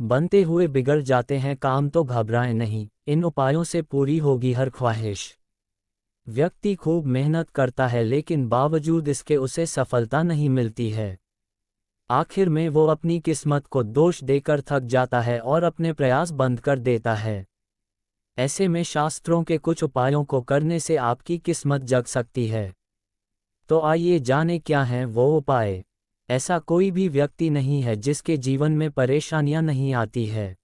बनते हुए बिगड़ जाते हैं काम तो घबराएं नहीं, इन उपायों से पूरी होगी हर ख्वाहिश। व्यक्ति खूब मेहनत करता है लेकिन बावजूद इसके उसे सफलता नहीं मिलती है। आखिर में वो अपनी किस्मत को दोष देकर थक जाता है और अपने प्रयास बंद कर देता है। ऐसे में शास्त्रों के कुछ उपायों को करने से आपकी किस्मत जग सकती है। तो आइए जानें क्या हैं वो उपाय। ऐसा कोई भी व्यक्ति नहीं है जिसके जीवन में परेशानियां नहीं आती है।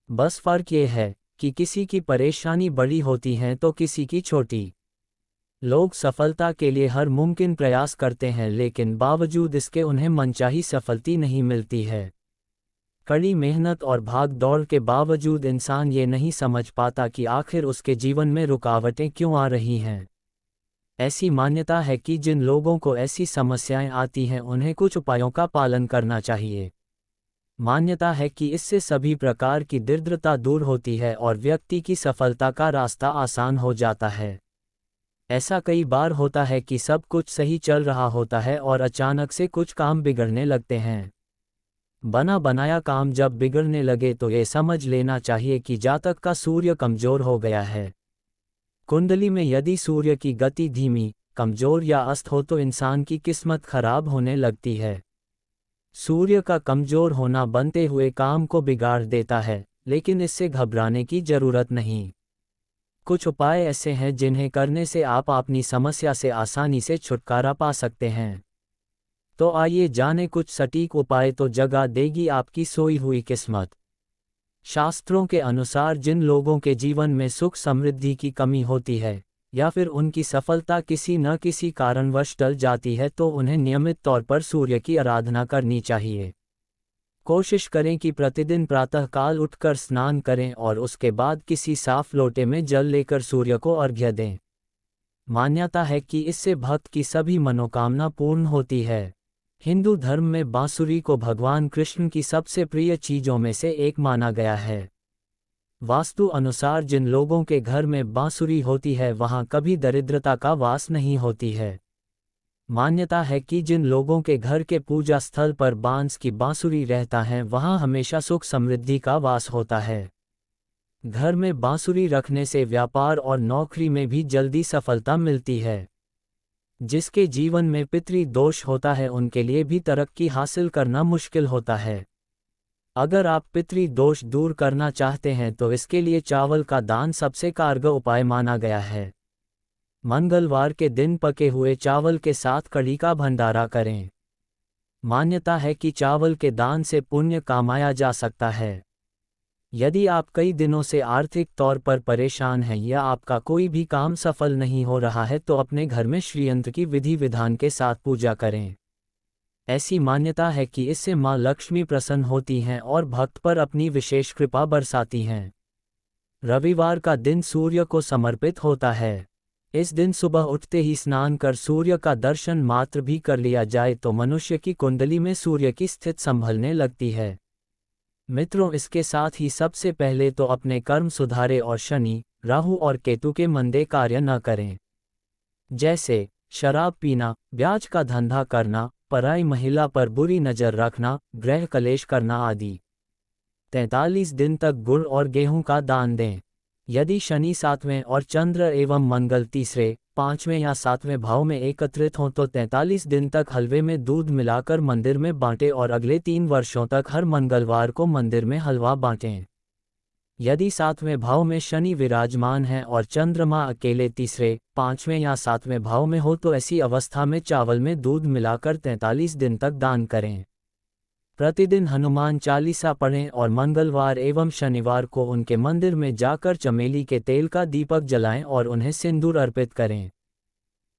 बस फर्क ये है कि किसी की परेशानी बड़ी होती हैं तो किसी की छोटी। लोग सफलता के लिए हर मुमकिन प्रयास करते हैं लेकिन बावजूद इसके उन्हें मनचाही सफलता नहीं मिलती है। कड़ी मेहनत और भाग दौड़ के बावजूद इंसान ये नहीं समझ पाता कि आखिर उसके जीवन में रुकावटें क्यों आ रही हैं। ऐसी मान्यता है कि जिन लोगों को ऐसी समस्याएं आती हैं उन्हें कुछ उपायों का पालन करना चाहिए। मान्यता है कि इससे सभी प्रकार की दरिद्रता दूर होती है और व्यक्ति की सफलता का रास्ता आसान हो जाता है। ऐसा कई बार होता है कि सब कुछ सही चल रहा होता है और अचानक से कुछ काम बिगड़ने लगते हैं। बना बनाया काम जब बिगड़ने लगे तो ये समझ लेना चाहिए कि जातक का सूर्य कमजोर हो गया है। कुंडली में यदि सूर्य की गति धीमी, कमजोर या अस्त हो तो इंसान की किस्मत खराब होने लगती है। सूर्य का कमजोर होना बनते हुए काम को बिगाड़ देता है, लेकिन इससे घबराने की जरूरत नहीं। कुछ उपाय ऐसे हैं जिन्हें करने से आप अपनी समस्या से आसानी से छुटकारा पा सकते हैं। तो आइए जानें कुछ सटीक उपाय तो जगा देगी आपकी सोई हुई किस्मत। शास्त्रों के अनुसार जिन लोगों के जीवन में सुख समृद्धि की कमी होती है या फिर उनकी सफलता किसी न किसी कारणवश टल जाती है तो उन्हें नियमित तौर पर सूर्य की आराधना करनी चाहिए। कोशिश करें कि प्रतिदिन प्रातःकाल उठकर स्नान करें और उसके बाद किसी साफ लोटे में जल लेकर सूर्य को अर्घ्य दें। मान्यता है कि इससे भक्त की सभी मनोकामना पूर्ण होती है। हिंदू धर्म में बांसुरी को भगवान कृष्ण की सबसे प्रिय चीजों में से एक माना गया है। वास्तु अनुसार जिन लोगों के घर में बांसुरी होती है वहां कभी दरिद्रता का वास नहीं होती है। मान्यता है कि जिन लोगों के घर के पूजा स्थल पर बांस की बांसुरी रहता है वहां हमेशा सुख समृद्धि का वास होता है। घर में बांसुरी रखने से व्यापार और नौकरी में भी जल्दी सफलता मिलती है। जिसके जीवन में पितृ दोष होता है उनके लिए भी तरक्की हासिल करना मुश्किल होता है। अगर आप पितृ दोष दूर करना चाहते हैं तो इसके लिए चावल का दान सबसे कारगर उपाय माना गया है। मंगलवार के दिन पके हुए चावल के साथ कढ़ी का भंडारा करें। मान्यता है कि चावल के दान से पुण्य कमाया जा सकता है। यदि आप कई दिनों से आर्थिक तौर पर परेशान हैं या आपका कोई भी काम सफल नहीं हो रहा है तो अपने घर में श्रीयंत्र की विधि विधान के साथ पूजा करें। ऐसी मान्यता है कि इससे मां लक्ष्मी प्रसन्न होती हैं और भक्त पर अपनी विशेष कृपा बरसाती हैं। रविवार का दिन सूर्य को समर्पित होता है। इस दिन सुबह उठते ही स्नान कर सूर्य का दर्शन मात्र भी कर लिया जाए तो मनुष्य की कुंडली में सूर्य की स्थिति संभलने लगती है। मित्रों, इसके साथ ही सबसे पहले तो अपने कर्म सुधारें और शनि, राहु और केतु के मंदे कार्य न करें, जैसे शराब पीना, ब्याज का धंधा करना, पराई महिला पर बुरी नजर रखना, गृह कलेश करना आदि। 43 दिन तक गुड़ और गेहूं का दान दें। यदि शनि 7वें और चंद्र एवं मंगल तीसरे, 5वें या 7वें भाव में एकत्रित हों तो 43 दिन तक हलवे में दूध मिलाकर मंदिर में बांटें और अगले 3 वर्षों तक हर मंगलवार को मंदिर में हलवा बांटें। यदि 7वें भाव में शनि विराजमान है और चंद्रमा अकेले तीसरे, 5वें या 7वें भाव में हो तो ऐसी अवस्था में चावल में दूध मिलाकर 43 दिन तक दान करें। प्रतिदिन हनुमान चालीसा पढ़ें और मंगलवार एवं शनिवार को उनके मंदिर में जाकर चमेली के तेल का दीपक जलाएं और उन्हें सिंदूर अर्पित करें।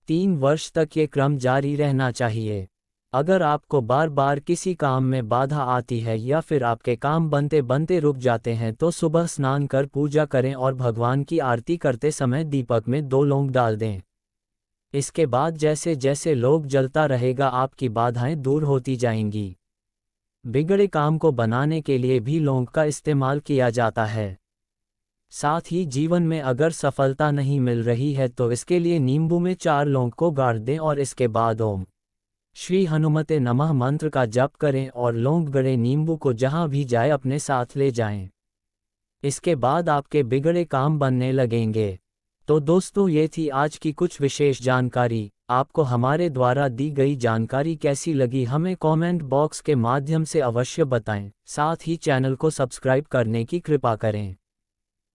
3 वर्ष तक ये क्रम जारी रहना चाहिए। अगर आपको बार बार किसी काम में बाधा आती है या फिर आपके काम बनते बनते रुक जाते हैं तो सुबह स्नान कर पूजा करें और भगवान की आरती करते समय दीपक में 2 लौंग डाल दें। इसके बाद जैसे जैसे लौंग जलता रहेगा आपकी बाधाएं दूर होती जाएंगी। बिगड़े काम को बनाने के लिए भी लौंग का इस्तेमाल किया जाता है। साथ ही जीवन में अगर सफलता नहीं मिल रही है तो इसके लिए नींबू में 4 लौंग को गाड़ दें और इसके बाद ओम श्री हनुमते नमः मंत्र का जप करें और लौंग गड़े नींबू को जहां भी जाए अपने साथ ले जाएं। इसके बाद आपके बिगड़े काम बनने लगेंगे। तो दोस्तों, ये थी आज की कुछ विशेष जानकारी। आपको हमारे द्वारा दी गई जानकारी कैसी लगी हमें कमेंट बॉक्स के माध्यम से अवश्य बताएं। साथ ही चैनल को सब्सक्राइब करने की कृपा करें।